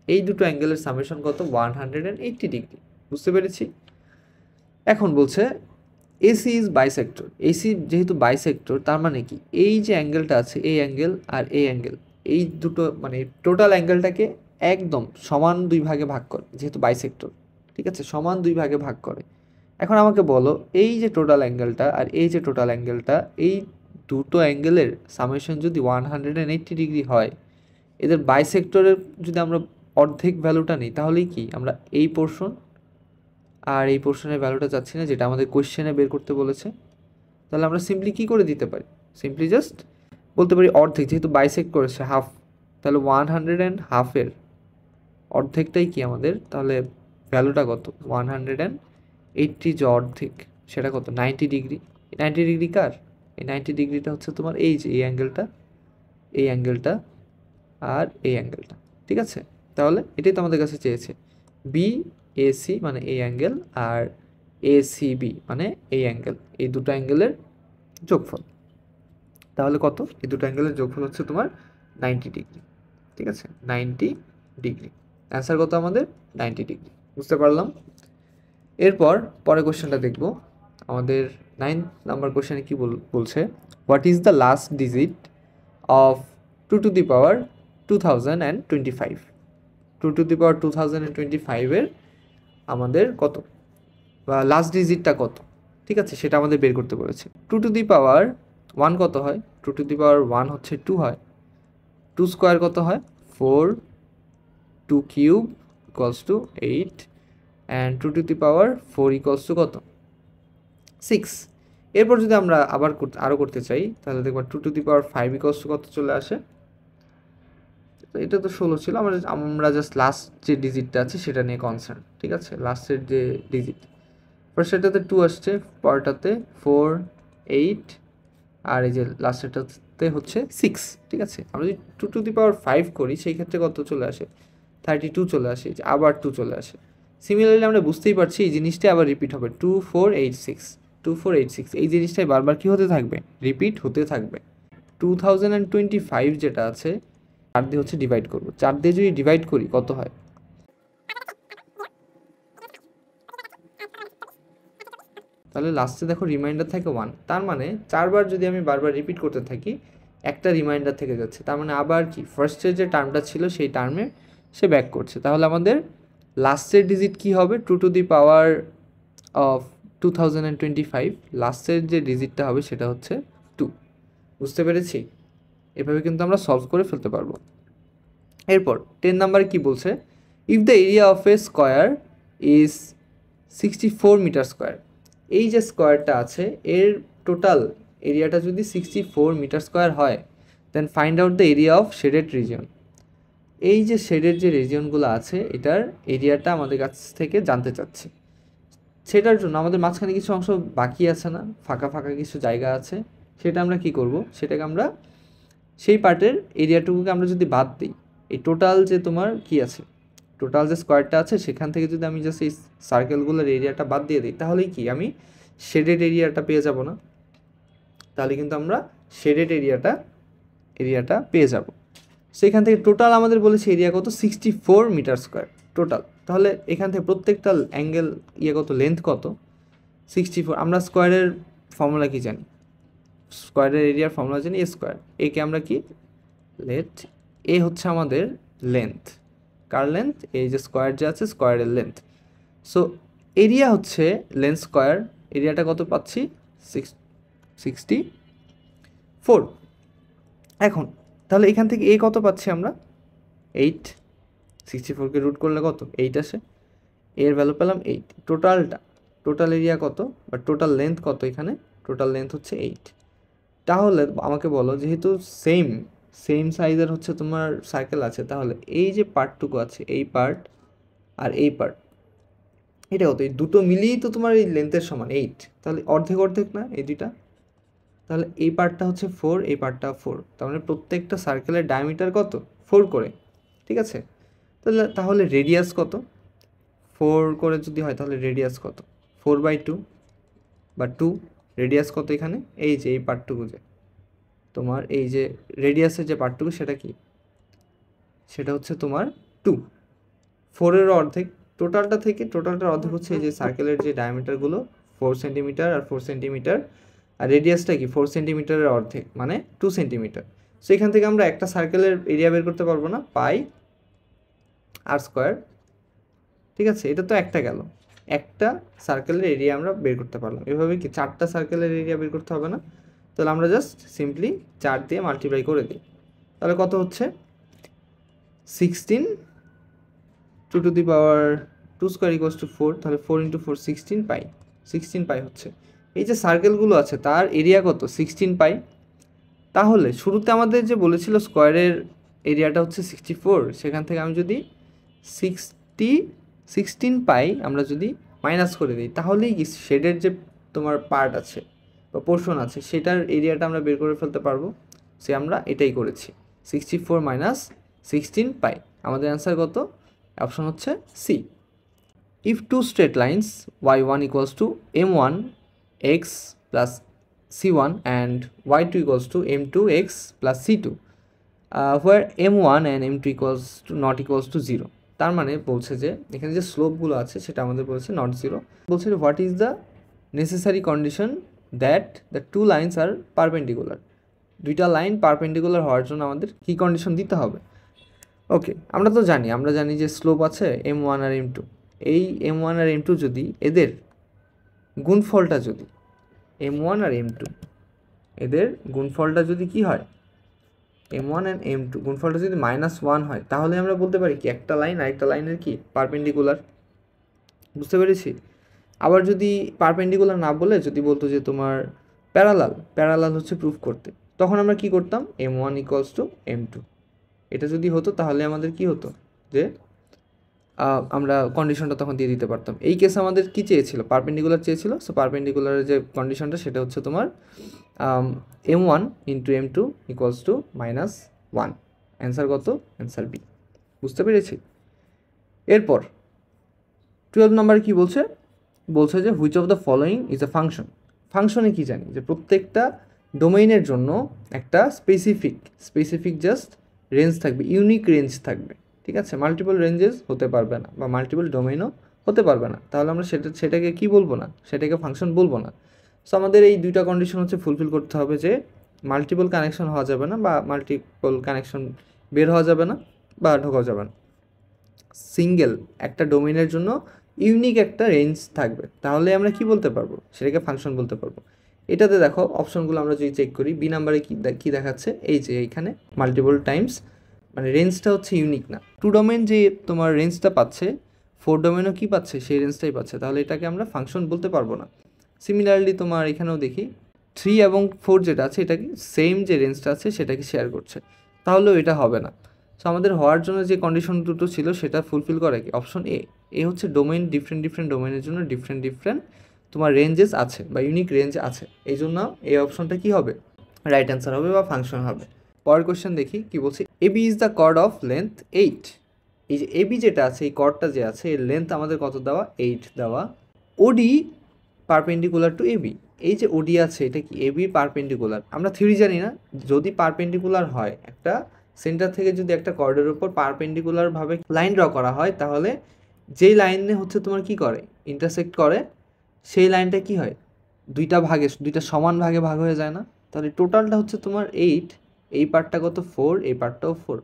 এই দুটো অ্যাঙ্গেলের সামেশন কত? 180 ডিগ্রি। বুঝতে পেরেছি। এখন বলছে এসি ইজ বাইসেক্টর। এসি যেহেতু বাইসেক্টর, তার মানে কি এই যে অ্যাঙ্গেলটা আছে, এই অ্যাঙ্গেল আর এই অ্যাঙ্গেল, এই দুটো মানে টোটাল অ্যাঙ্গেলটাকে একদম সমান 2 ভাগে ভাগ করে, যেহেতু বাইসেক্টর। ঠিক আছে, সমান 2 ভাগে ভাগ করে। এখন আমাকে বলো এই যে টোটাল অ্যাঙ্গেলটা আর এই যে টোটাল অ্যাঙ্গেলটা, এই দুটো অ্যাঙ্গেলের সামেশন যদি 180 ডিগ্রি হয়, এদের বাইসেক্টরের যদি আমরা অর্ধেক ভ্যালুটা নিই, তাহলেই কি আমরা এই পোর্শন আর এই পোর্শনের ভ্যালুটা চাচ্ছি না, যেটা আমাদের কোয়েশ্চেনে বের করতে বলেছে। তাহলে আমরা সিম্পলি কী করে দিতে পারি, সিম্পলি জাস্ট বলতে পারি অর্ধেক, যেহেতু বাইসেক্ট করেছে হাফ, তাহলে 100 অর্ধেকটাই কি আমাদের, তাহলে ভ্যালুটা কত, 180 যে অর্ধেক সেটা কত, 90 ডিগ্রি। 90 ডিগ্রি কার, এই 90 ডিগ্রিটা হচ্ছে তোমার এই যে এই অ্যাঙ্গেলটা, এই অ্যাঙ্গেলটা আর এই অ্যাঙ্গেলটা, ঠিক আছে। তাহলে এটাই তো আমাদের কাছে চেয়েছে, বি এসি মানে এই অ্যাঙ্গেল আর এসিবি মানে এই অ্যাঙ্গেল, এই দুটো অ্যাঙ্গেলের যোগফল। তাহলে কত, এই দুটো অ্যাঙ্গেলের যোগফল হচ্ছে তোমার 90 ডিগ্রি, ঠিক আছে, 90 ডিগ্রি। অ্যান্সার কত আমাদের, 90 ডিগ্রি। বুঝতে পারলাম। এরপর পরের কোশ্চেনটা দেখব। আমাদের 9 নাম্বার কোশ্চেনে কি বলছে, what is the last digit of 2 to the power 2025। 2 to the power 2025 আমাদের কত, বা লাস্ট ডিজিটটা কত, ঠিক আছে, সেটা আমাদের বের করতে বলেছে। 2 টু দি পাওয়ার 1 কত হয়, 2 টু দি পাওয়ার 1 হচ্ছে 2 হয়, 2 স্কোয়ার কত হয় 4, 2 cube equals to 8, and 2 to the power 4 equals to কত, 6। এরপর যদি আমরা আবার আরও করতে চাই, তাহলে দেখবার 2 to the power 5 equals to কত চলে আসে, তো এটা তো 16 ছিল, আমরা জাস্ট লাস্ট যে ডিজিটটা আছে সেটা নিয়ে কনসার্ন, ঠিক আছে, লাস্টের যে ডিজিট, ফার্স্টেরটাতে 2 আসছে, পরটাতে 4, 8, আর এই যে লাস্টেরটাতে হচ্ছে 6, ঠিক আছে। আমরা যদি 2 টু দি পাওয়ার 5 করি, সেই ক্ষেত্রে কত চলে আসে, 32 চলে আসে, যে আবার 2 চলে আসে। সিমিলারলি আমরা বুঝতেই পারছি এই জিনিসটাই আবার রিপিট হবে, 2486, 2486 এই জিনিসটাই বারবার কী হতে থাকবে, রিপিট হতে থাকবে। 2025 যেটা আছে 4 দিয়ে হচ্ছে ডিভাইড করবো, 4 দিয়ে যদি ডিভাইড করি কত হয়, তাহলে লাস্টে দেখো রিমাইন্ডার থাকে 1, তার মানে 4 বার যদি আমি বারবার রিপিট করতে থাকি, একটা রিমাইন্ডার থেকে যাচ্ছে, তার মানে আবার কি ফার্স্টের যে টার্মটা ছিল সেই টার্মে সে ব্যাক করছে। তাহলে আমাদের লাস্টের ডিজিট কি হবে, 2 টু দি পাওয়ার অফ 2025, লাস্টের যে ডিজিটটা হবে সেটা হচ্ছে 2। বুঝতে পেরেছি, এভাবে কিন্তু আমরা সলভ করে ফেলতে পারবো। এরপর 10 নাম্বারে কি বলছে, if the area of a square is 64 metre square, এই যে স্কোয়ারটা আছে এর টোটাল এরিয়াটা যদি 64 মিটার স্কোয়ার হয়, then find out the area of shaded region. এই যে শেডের যে রিজিয়নগুলো আছে এটার এরিয়াটা আমাদের কাছ থেকে জানতে চাচ্ছে। সেটার জন্য আমাদের মাঝখানে কিছু অংশ বাকি আছে না, ফাঁকা ফাঁকা কিছু জায়গা আছে, সেটা আমরা কি করব, সেটাকে আমরা সেই পার্টের এরিয়াটুকুকে আমরা যদি বাদ দিই, এই টোটাল যে তোমার কি আছে, টোটাল যে স্কোয়ারটা আছে সেখান থেকে যদি আমি জাস্ট এই সার্কেলগুলোর এরিয়াটা বাদ দিয়ে দিই, তাহলেই কি আমি শেডেড এরিয়াটা পেয়ে যাব না, তাহলে কিন্তু আমরা শেডেড এরিয়াটা পেয়ে যাব। সেখান থেকে টোটাল আমাদের বলেছে এরিয়া কত, 64 মিটার স্কোয়ার টোটাল। তাহলে এখান থেকে প্রত্যেকটা অ্যাঙ্গেল কত, লেন্থ কত, 64। আমরা স্কোয়ারের ফর্মুলা কি জানি, স্কোয়ারের এরিয়ার ফর্মুলা জানি এ স্কোয়ার, একে আমরা কি লেট, এ হচ্ছে আমাদের লেন্থ, কার লেন্থ, এই যে স্কোয়ার যে আছে স্কোয়ারের লেন্থ। সো এরিয়া হচ্ছে লেন্থ স্কোয়ার, এরিয়াটা কত পাচ্ছি, 64। এখন তাহলে এখান থেকে এ কত পাচ্ছি আমরা, 8, 64কে রুট করলে কত, 8 আসে, এর ভ্যালু পেলাম 8। টোটাল এরিয়া কত বা টোটাল লেন্থ কত, এখানে টোটাল লেন্থ হচ্ছে 8। তাহলে আমাকে বলো, যেহেতু সেম সাইজের হচ্ছে তোমার সার্কেল আছে, তাহলে এই যে পার্টটুকু আছে, এই পার্ট আর এই পার্ট, এটা কত, এই দুটো মিলিয়েই তো তোমার এই লেন্থের সমান 8, তাহলে অর্ধেক অর্ধেক না এই দুইটা, তাহলে এই পার্টটা হচ্ছে 4, এই পার্টটা 4, তার মানে প্রত্যেকটা সার্কেলের ডায়ামিটার কত, 4 করে, ঠিক আছে। তাহলে রেডিয়াস কত, 4 করে যদি হয় তাহলে রেডিয়াস কত, 4/2 বা 2, রেডিয়াস কত এখানে, এই যে এই পার্টটুকু যে তোমার এই যে রেডিয়াসের যে পার্টটুকু সেটা কি, সেটা হচ্ছে তোমার 2, 4-এর অর্ধেক, টোটালটার অর্ধেক হচ্ছে এই যে সার্কেলের যে ডায়ামিটারগুলো 4 সেন্টিমিটার আর 4 সেন্টিমিটার, আর রেডিয়াসটা কি 4 সেন্টিমিটারের অর্ধেক মানে 2 সেন্টিমিটার। সো এখান থেকে আমরা একটা সার্কেলের এরিয়া বের করতে পারবো না, পাই আর স্কোয়ার, ঠিক আছে। এটা তো একটা গেল, একটা সার্কেলের এরিয়া আমরা বের করতে পারলাম। এভাবে কি 4টা সার্কেলের এরিয়া বের করতে হবে না, তাহলে আমরা জাস্ট সিম্পলি 4 দিয়ে মাল্টিপ্লাই করে দিই, তাহলে কত হচ্ছে 16 2 to the power 2 square equals to 4, তাহলে 4 ইন্টু 4 16 পাই হচ্ছে। এই যে সার্কেলগুলো আছে তার এরিয়া কত 16 পাই। তাহলে শুরুতে আমাদের যে বলেছিল স্কোয়ারের এরিয়াটা হচ্ছে 64, সেখান থেকে আমি যদি 16 পাই আমরা যদি মাইনাস করে দিই, তাহলেই কি শেডের যে তোমার পার্ট আছে বা পোর্শন আছে সেটার এরিয়াটা আমরা বের করে ফেলতে পারবো। সে আমরা এটাই করেছি, 64 মাইনাস 16 পাই। আমাদের অ্যান্সার কত? অপশন হচ্ছে C. If two straight lines y1 equals to m1 x plus c1 and y2 equals to m2 x plus c2, where m1 and m2 equals to 0, তার মানে বলছে যে এখানে যে স্লোপগুলো আছে সেটা আমাদের বলছে নট জিরো। বলছে what is the necessary condition that the two lines are perpendicular, দুইটা লাইন পারপেন্ডিকুলার হওয়ার জন্য আমাদের কী কন্ডিশন দিতে হবে। ওকে, আমরা জানি যে স্লোপ আছে m1 আর m2, এই m1 আর m2 যদি এদের গুণফলটা যদি m1 আর m2 এদের গুণফলটা যদি কি হয় m1 অ্যান্ড m2 গুণফলটা যদি -1 হয়, তাহলে আমরা বলতে পারি কি একটা লাইন আরেকটা লাইনের কি পারপেন্ডিকুলার। বুঝতে পেরেছি? আবার যদি পারপেন্ডিকুলার না বলে যদি বলতো যে তোমার প্যারালাল হচ্ছে প্রুফ করতে, তখন আমরা কি করতাম m1 ইকুয়ালস টু m2, এটা যদি হতো তাহলে আমাদের কি হতো যে আমরা কন্ডিশনটা তখন দিয়ে দিতে পারতাম। এই কেসে আমাদের কি চেয়েছিল? পারপেন্ডিকুলার চেয়েছিল। সো পারপেন্ডিকুলারের যে কন্ডিশনটা সেটা হচ্ছে তোমার m1 into m2 equals to -1। Answer কত? Answer B. বুঝতে পেরেছি? এরপর 12 নাম্বার কি বলছে? বলছে যে which of the following is a function. ফাংশনে কি জানি যে প্রত্যেকটা ডোমেইনের জন্য একটা স্পেসিফিক জাস্ট রেঞ্জ থাকবে, ইউনিক রেঞ্জ থাকবে। ঠিক আছে, মাল্টিপল রেঞ্জেস হতে পারবে না বা মাল্টিপল ডোমেইনও হতে পারবে না, তাহলে আমরা সেটাকে কি বলবো না, সেটাকে ফাংশন বলবো না। সো আমাদের এই দুইটা কন্ডিশন হচ্ছে ফুলফিল করতে হবে যে মাল্টিপল কানেকশন হওয়া যাবে না বা মাল্টিপল কানেকশন বের হওয়া যাবে না বা ঢোকাও যাবে না। সিঙ্গেল একটা ডোমেইনের জন্য ইউনিক একটা রেঞ্জ থাকবে, তাহলে আমরা কি বলতে পারবো, সেটাকে ফাংশন বলতে পারবো। এটাতে দেখো অপশনগুলো আমরা যদি চেক করি, বি নাম্বারে কি দেখাচ্ছে, এই যে এইখানে মাল্টিপল টাইমস, মানে রেঞ্জটা হচ্ছে ইউনিক না। টু ডোমেইন যে তোমার রেঞ্জটা পাচ্ছে, 4 ডোমেইনও কি পাচ্ছে, সেই রেঞ্জটাই পাচ্ছে, তাহলে এটাকে আমরা ফাংশন বলতে পারবো না। সিমিলারলি তোমার এখানেও দেখি 3 এবং 4 যেটা আছে এটা কি সেম যে রেঞ্জটা আছে সেটাকে শেয়ার করছে, তাহলেও এটা হবে না। সো আমাদের হওয়ার জন্য যে কন্ডিশন দুটো ছিল সেটা ফুলফিল করে কি অপশন এ হচ্ছে ডোমেইন ডিফারেন্ট ডোমেইনের জন্য ডিফারেন্ট তোমার রেঞ্জেস আছে বা ইউনিক রেঞ্জ আছে, এই জন্য এই অপশনটা কি হবে, রাইট অ্যান্সার হবে বা ফাংশন হবে। পরের কোয়েশ্চেন দেখি কি বলছি, AB is the chord of length 8। এই যে এবি যেটা আছে, এই কর্ডটা যে আছে এর লেন্থ আমাদের কত দেওয়া, 8 দেওয়া। ওডি পারপেন্ডিকুলার টু এবি, এই যে ওডি আছে এটা কি এবি পারপেন্ডিকুলার। আমরা থিওরি জানি না, যদি পারপেন্ডিকুলার হয় একটা সেন্টার থেকে যদি একটা কর্ডের উপর পারপেন্ডিকুলারভাবে লাইন ড্র করা হয়, তাহলে যেই লাইনে হচ্ছে তোমার কি করে ইন্টারসেক্ট করে, সেই লাইনটা কি হয় দুইটা সমান ভাগে ভাগ হয়ে যায় না, তাহলে টোটালটা হচ্ছে তোমার 8, এই পার্টটা কত 4, এই পার্টটাও 4।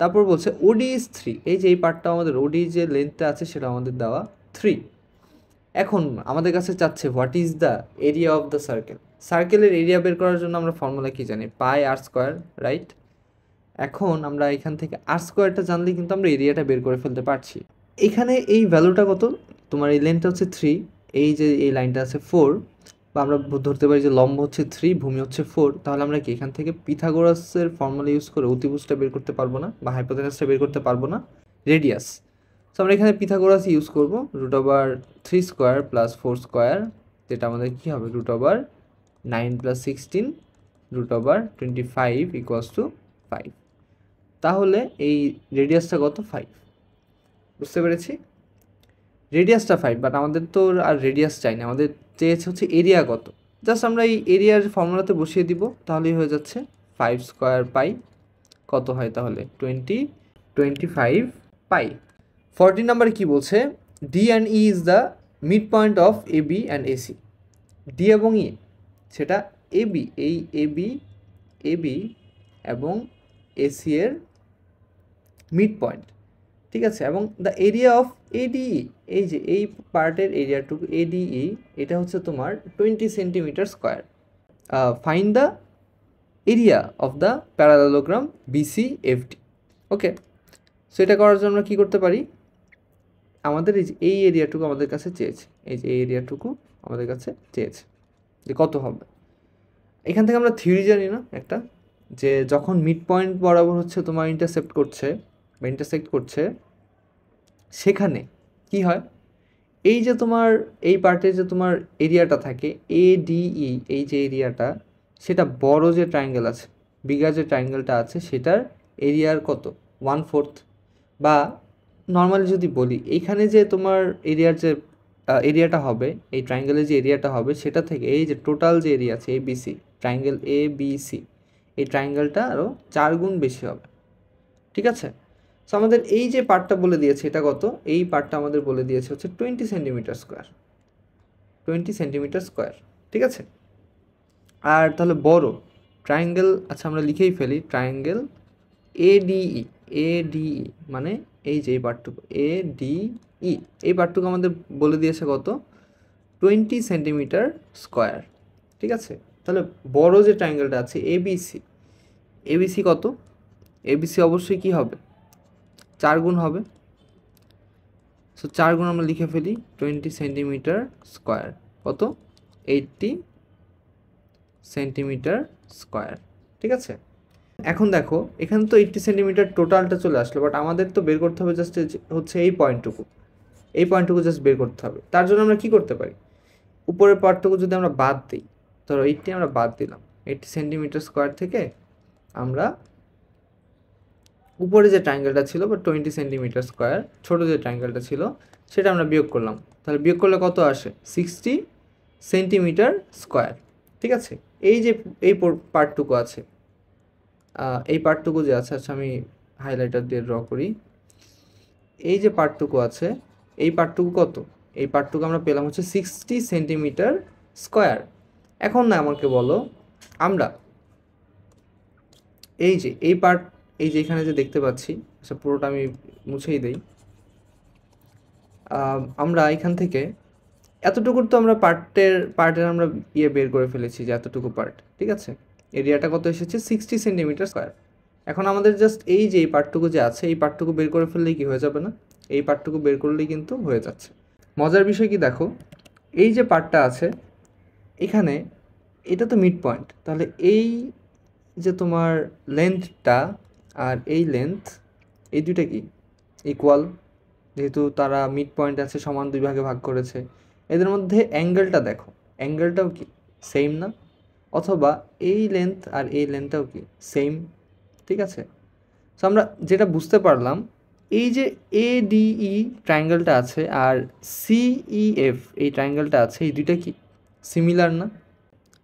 তারপর বলছে ওডি ইজ 3, এই যে এই পার্টটা আমাদের ওডি যে লেন্থটা আছে সেটা আমাদের দেওয়া 3। এখন আমাদের কাছে চাচ্ছে what is the area of the সার্কেলের এরিয়া বের করার জন্য আমরা ফর্মুলা কি জানি, পাই আর স্কোয়ার, রাইট? এখন আমরা এখান থেকে আর স্কোয়ারটা জানলে কিন্তু আমরা এরিয়াটা বের করে ফেলতে পারছি। এখানে এই ভ্যালুটা কত, তোমার এই লেন্থটা হচ্ছে 3, এই যে এই লাইনটা আছে 4, বা আমরা ধরতে পারি যে লম্ব হচ্ছে 3, ভূমি হচ্ছে 4, তাহলে আমরা কি এখান থেকে পিথাগোরাসের ফর্মুলা ইউজ করে অতিভুজটা বের করতে পারবো না বা হাইপোটেনাসটা বের করতে পারবো না, রেডিয়াস। সো আমরা এখানে পিথাগোরাস ইউজ করব, √3 স্কোয়ার প্লাস 4 স্কোয়ার, যেটা আমাদের কী হবে √9 + 16 √25 ইকুয়ালস টু 5। তাহলে এই রেডিয়াসটা কত 5। বুঝতে পেরেছি? রেডিয়াসটা 5, বাট আমাদের তো আর রেডিয়াস চাই না, আমাদের চেয়েছে হচ্ছে এরিয়া কত। জাস্ট আমরা এই এরিয়ার ফর্মুলাতে বসিয়ে দিব, তাহলেই হয়ে যাচ্ছে 5 স্কোয়ার পাই কত হয় তাহলে 25 পাই। 14 নাম্বারে কি বলছে, D and E is the mid point of AB and AC. D এবং ই সেটা এবি, এই এবি এবং এসি এর মিড পয়েন্ট, ঠিক আছে। এবং দ্য এরিয়া অফ এডিই, এই যে এই পার্টের এরিয়াটুকু এডিই, এটা হচ্ছে তোমার 20 centimetre square. Find the area of the parallelogram BCFD। Okay, so এটা করার জন্য আমরা কী করতে পারি, আমাদের এই এরিয়াটুকু আমাদের কাছে চেয়েছে, এই যে এই এরিয়াটুকু আমাদের কাছে চেয়েছে যে কত হবে। এখান থেকে আমরা থিওরি জানি না একটা, যে যখন মিড পয়েন্ট বরাবর হচ্ছে তোমার ইন্টারসেক্ট করছে সেখানে কি হয়, এই যে তোমার এই পার্টে যে তোমার এরিয়াটা থাকে ADE, এই যে এরিয়াটা, সেটা বড় যে ট্রায়াঙ্গেল আছে, বিগার যে ট্রায়াঙ্গেলটা আছে সেটার এরিয়ার কত 1/4, বা নর্মালি যদি বলি এইখানে যে তোমার এরিয়াটা হবে, এই ট্রায়াঙ্গেলের যে এরিয়াটা হবে সেটা থেকে এই যে টোটাল যে এরিয়া আছে ABC, ট্রায়াঙ্গেল ABC, এই ট্রায়াঙ্গেলটা আরও 4 গুণ বেশি হবে। ঠিক আছে, সো আমাদের এই যে পার্টটা বলে দিয়েছে এটা কত, এই পার্টটা আমাদের বলে দিয়েছে হচ্ছে 20 সেন্টিমিটার স্কোয়ার। ঠিক আছে, আর তাহলে বড় ট্রায়াঙ্গেল, আচ্ছা আমরা লিখেই ফেলি, ট্রায়াঙ্গেল ADE মানে এই যে এই পার্টটুকু ADE, এই পার্টটুকু আমাদের বলে দিয়েছে কত 20 সেন্টিমিটার স্কোয়ার। ঠিক আছে, তাহলে বড় যে ট্রায়াঙ্গেলটা আছে ABC কত, ABC অবশ্যই কি হবে 4 গুণ হবে। সো 4 গুণ আমরা লিখে ফেলি 20 সেন্টিমিটার স্কোয়ার কত 80 সেন্টিমিটার স্কোয়ার। ঠিক আছে, এখন দেখো এখানে তো 80 সেন্টিমিটার টোটালটা চলে আসলো, বাট আমাদের তো বের করতে হবে জাস্ট হচ্ছে এই পয়েন্টটুকু জাস্ট বের করতে হবে। তার জন্য আমরা কি করতে পারি, উপরের পার্টটুকু যদি আমরা বাদ দিই, ধরো 80 আমরা বাদ দিলাম, 80 সেন্টিমিটার স্কোয়ার থেকে আমরা উপরে যে ট্রায়াঙ্গেলটা ছিল বা 20 সেন্টিমিটার স্কোয়ার ছোটো যে ট্রায়াঙ্গেলটা ছিল সেটা আমরা বিয়োগ করলাম, তাহলে বিয়োগ করলে কত আসে 60 সেন্টিমিটার স্কোয়ার। ঠিক আছে, এই যে এই পার্টটুকু আছে, এই পার্টটুকু যে আছে, আচ্ছা আমি হাইলাইটার দিয়ে ড্র করি, এই যে পার্টটুকু আছে এই পার্টটুকু কত, এই পার্টটুকু আমরা পেলাম হচ্ছে 60 সেন্টিমিটার স্কোয়ার। এখন না আমাকে বলো, আমরা এই যে এই পার্ট, এই যে এখানে যে দেখতে পাচ্ছি, আচ্ছা পুরোটা আমি মুছেই দেই, আমরা এখান থেকে এতটুকুর তো আমরা পার্টের আমরা বের করে ফেলেছি যে এতটুকু পার্ট। ঠিক আছে, এরিয়াটা কত এসেছে 60 সেন্টিমিটার স্কোয়ার। এখন আমাদের জাস্ট এই যে এই পার্টটুকু যে আছে এই পার্টটুকু বের করে ফেললেই কি হয়ে যাবে না, এই পার্টটুকু বের করলেই কিন্তু হয়ে যাচ্ছে। মজার বিষয় কি দেখো, এই যে পার্টটা আছে এখানে, এটা তো মিড পয়েন্ট, তাহলে এই যে তোমার লেন্থটা আর এই লেন্থ, এই দুইটা কি ইকুয়াল, যেহেতু তারা মিড পয়েন্ট আছে সমান দুই ভাগে ভাগ করেছে। এদের মধ্যে অ্যাঙ্গেলটা দেখো, অ্যাঙ্গেলটাও কি সেম না, অথবা এই লেন্থ আর এই লেন্থটাও কি সেম। ঠিক আছে, সো আমরা যেটা বুঝতে পারলাম, এই যে ADE ট্রায়াঙ্গেলটা আছে আর CEF এই ট্রায়াঙ্গেলটা আছে, এই দুইটা কি সিমিলার না।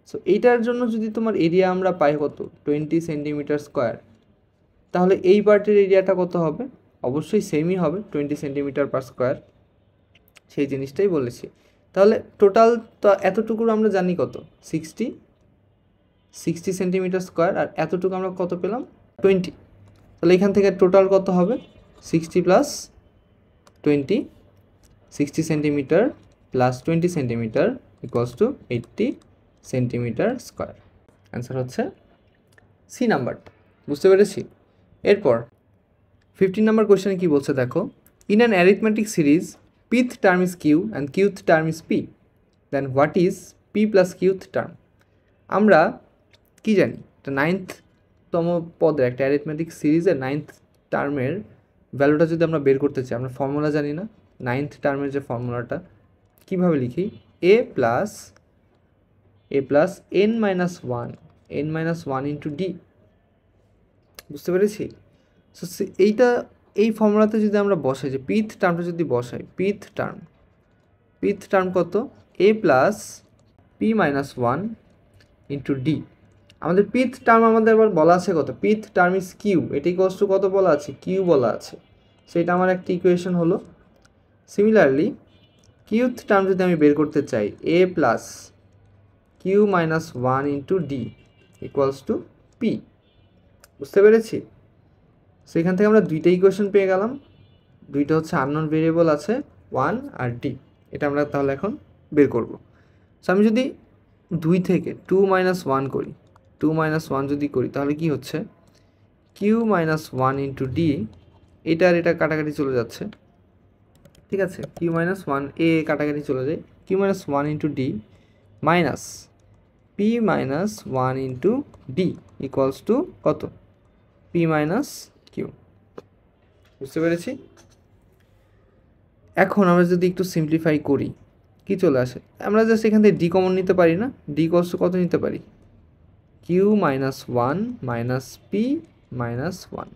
সো এইটার জন্য যদি তোমার এরিয়া আমরা পাই কত 20 সেন্টিমিটার স্কোয়ার, তাহলে এই পার্টের এরিয়াটা কত হবে, অবশ্যই সেমই হবে 20 সেন্টিমিটার পার স্কোয়ার, সেই জিনিসটাই বলেছি। তাহলে টোটাল তো এতটুকুর আমরা জানি কত 60 সেন্টিমিটার স্কোয়ার, আর এতটুকু আমরা কত পেলাম 20, তাহলে এখান থেকে টোটাল কত হবে 60 plus 20, 60 centimetre plus 20 centimetre equals to 80 centimetre square. Answer হচ্ছে সি নাম্বারটা, বুঝতে পেরেছি। এরপর 15 নাম্বার কোয়েশ্চেনে কী বলছে দেখো, in an arithmetic series pth term is q and qth term is p, then what is p plus qth term. আমরা কি জানি, এটা 9th-তম পদের একটা অ্যারিথমেটিক সিরিজের 9th টার্মের ভ্যালুটা যদি আমরা বের করতে চাই, আমরা ফর্মুলা জানি না, 9th টার্মের যে ফর্মুলাটা কীভাবে লিখি, a plus n-1 into d, বুঝতে পেরেছি। সো এই ফর্মুলাতে যদি আমরা বসাই, যে পিথ টার্মটা যদি বসাই, পিথ টার্ম কত a plus p-1 into d, আমাদের পিথ টার্ম আমাদের আবার বলা আছে কত, পিথ টার্ম ইজ কিউ, এটি ইকুয়ালস টু কত বলা আছে, কিউ বলা আছে। সো এটা আমার একটা ইকুয়েশন হলো। সিমিলারলি কিউথ টার্ম যদি আমি বের করতে চাই, a plus q-1 into d equals to p, বুঝতে পেরেছি। সো এখান থেকে আমরা দুইটা ইকুয়েশন পেয়ে গেলাম, দুইটা হচ্ছে আননোন ভেরিয়েবল আছে 1 আর d, এটা আমরা তাহলে এখন বের করব। সো আমি যদি 2 থেকে 2 - 1 করি, 2 - 1 যদি করি তাহলে কি হচ্ছে, কিউ মাইনাস 1 ইন্টু ডি, এটা আর এটা কাটাকাটি চলে যাচ্ছে, ঠিক আছে, কিউ মাইনাস 1 এ কাটাকাটি চলে যায়, Q minus 1 into D minus P minus 1 into D equals to কত, পি মাইনাস কিউ। বুঝতে পেরেছি? এখন আমরা যদি একটু সিম্পলিফাই করি কি চলে আসে, আমরা জাস্ট এখান থেকে ডি কমন নিতে পারি না, ডি ইকুয়ালস টু কত নিতে পারি, Q minus 1 minus P minus 1,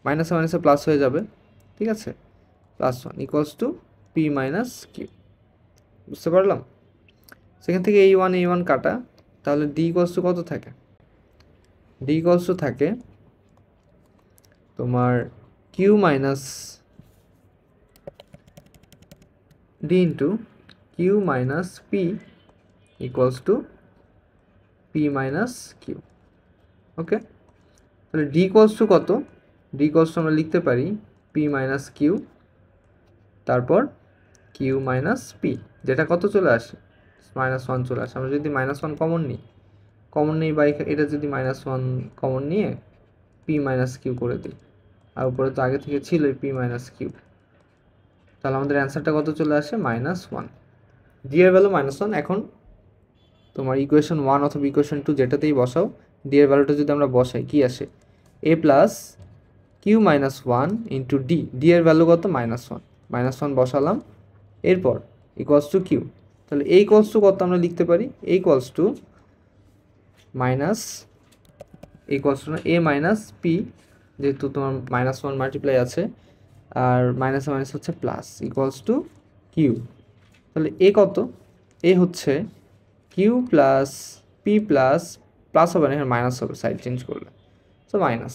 মাইনাসে মাইনাসে প্লাস হয়ে যাবে, ঠিক আছে, plus 1 equals to P minus Q. বুঝতে পারলাম? সেখান থেকে এই ওয়ান কাটা, তাহলে ডি ইকুয়ালস টু কত থাকে, ডি ইকুয়ালস টু থাকে তোমার Q minus D into Q minus P equals to P minus Q. Okay, তাহলে ডি ইকুয়ালস টু কত, ডি ইকুয়ালস টু আমরা লিখতে পারি পি মাইনাস কিউ, তারপর কিউ মাইনাস পি, যেটা কত চলে আসে, -1 চলে আসে। আমরা যদি -1 কমন নিই বা এটা যদি -1 কমন নিয়ে পি মাইনাস কিউ করে দিই, আর উপরে তো আগে থেকে ছিলই পি মাইনাস কিউ, তাহলে আমাদের অ্যান্সারটা কত চলে আসে, -1। ডি এর ভ্যালু -1। এখন তোমার ইকুয়েশন 1 অথবা ইকুয়েশন 2 যেটাতেই বসাও, ডি এর ভ্যালুটা যদি আমরা বসাই কি আসে, A plus Q minus 1 into D, D এর ভ্যালু কত, -1 বসালাম, এরপর ইকুয়ালস টু কিউ, তাহলে এই ইকুয়ালস টু কত আমরা লিখতে পারি, এই equals to minus equals to a minus p, যেহেতু তোমার -1 মাল্টিপ্লাই আছে আর মাইনাস মাইনাস হচ্ছে প্লাস, ইকুয়ালস টু কিউ। তাহলে এ কত, এ হচ্ছে q plus p plus plus হবে না, এখানে মাইনাস হবে সাইড চেঞ্জ করলে, সো মাইনাস।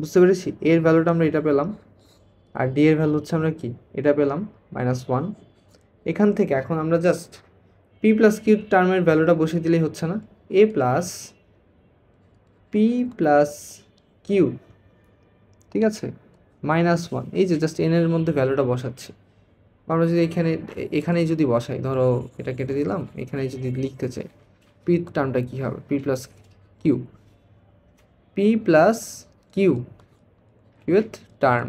বুঝতে পেরেছি? এর ভ্যালুটা আমরা এটা পেলাম, আর ডি এর ভ্যালু হচ্ছে আমরা কি এটা পেলাম -1। এখান থেকে এখন আমরা জাস্ট পি প্লাস কিউ টার্মের ভ্যালুটা বসিয়ে দিলেই হচ্ছে না, এ প্লাস পি প্লাস কিউ, ঠিক আছে, -1, এই যে জাস্ট এন এর মধ্যে ভ্যালুটা বসাচ্ছি। আমরা যদি এখানেই যদি বসাই, ধরো এটা কেটে দিলাম, এখানেই যদি লিখতে চাই পি টার্মটা কী হবে, P plus Q, P plus Q Qth term,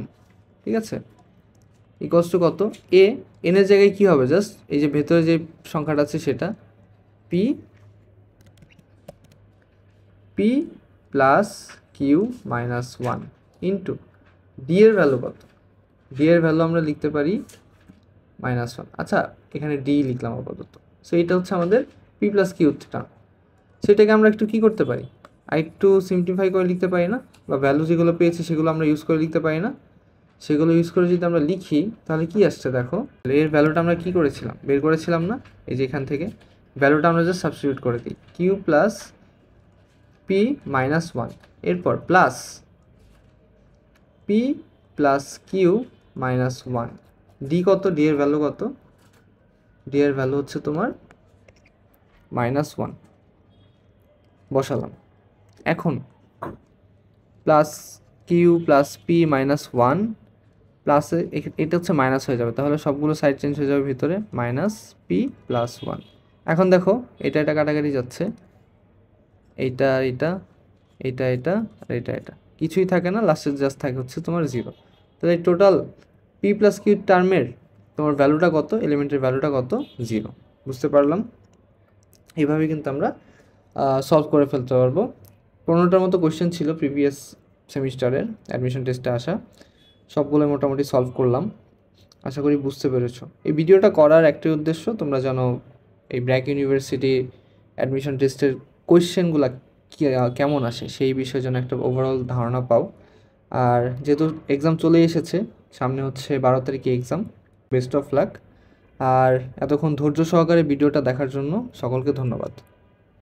ঠিক আছে, ইকুয়ালস টু কত, এ এনের জায়গায় কী হবে, জাস্ট এই যে ভেতরে যে সংখ্যাটা আছে সেটা p p plus q -1 into d এর ভ্যালু কত, ডি এর ভ্যালু আমরা লিখতে পারি -1। আচ্ছা, এখানে ডি লিখলাম আপাতত। সো এটা হচ্ছে আমাদের পি প্লাস কিউ টার্ম। সেটাকে আমরা একটু কী করতে পারি, আর একটু সিম্পলিফাই করে লিখতে পারি না, বা ভ্যালু যেগুলো পেয়েছি সেগুলো আমরা ইউজ করে লিখতে পারি না, সেগুলো ইউজ করে যদি আমরা লিখি তাহলে কি আসছে দেখো, এর ভ্যালুটা আমরা কি করেছিলাম, বের করেছিলাম না, এই যে এখান থেকে ভ্যালুটা আমরা জাস্ট সাবস্টিটিউট করে দিই, কিউ প্লাস পি -1, এরপর plus p plus q -1, d কত, ডি এর ভ্যালু কত, ডি এর ভ্যালু হচ্ছে তোমার -1 বসালাম। এখন প্লাস কিউ প্লাস পি -1 প্লাসে এটা হচ্ছে মাইনাস হয়ে যাবে, তাহলে সবগুলো সাইড চেঞ্জ হয়ে যাবে ভিতরে, -p+1। এখন দেখো এটা কাটাকাটি যাচ্ছে, এইটা এটা এটা এটা আর এটা কিছুই থাকে না, লাস্টে জাস্ট থাকে হচ্ছে তোমার 0। তাহলে টোটাল পি প্লাস কিউ টার্মের তোমার ভ্যালুটা কত, এলিমেন্টের ভ্যালুটা কত, 0। বুঝতে পারলাম? এইভাবে কিন্তু আমরা সলভ করে ফেলতে পারবো। 15টার মতো কোয়েশ্চেন ছিল প্রিভিয়াস সেমিস্টারের অ্যাডমিশন টেস্টে আসা, সবগুলো মোটামুটি সলভ করলাম। আশা করি বুঝতে পেরেছো। এই ভিডিওটা করার একটাই উদ্দেশ্য, তোমরা যেন এই ব্র্যাক ইউনিভার্সিটি অ্যাডমিশন টেস্টের কোয়েশ্চেনগুলো কেমন আসে সেই বিষয়ে যেন একটা ওভারঅল ধারণা পাও। আর যেহেতু এক্সাম চলে এসেছে, সামনে হচ্ছে 12 তারিখে এক্সাম, বেস্ট অফ লাক। আর এতক্ষণ ধৈর্য সহকারে ভিডিওটা দেখার জন্য সকলকে ধন্যবাদ।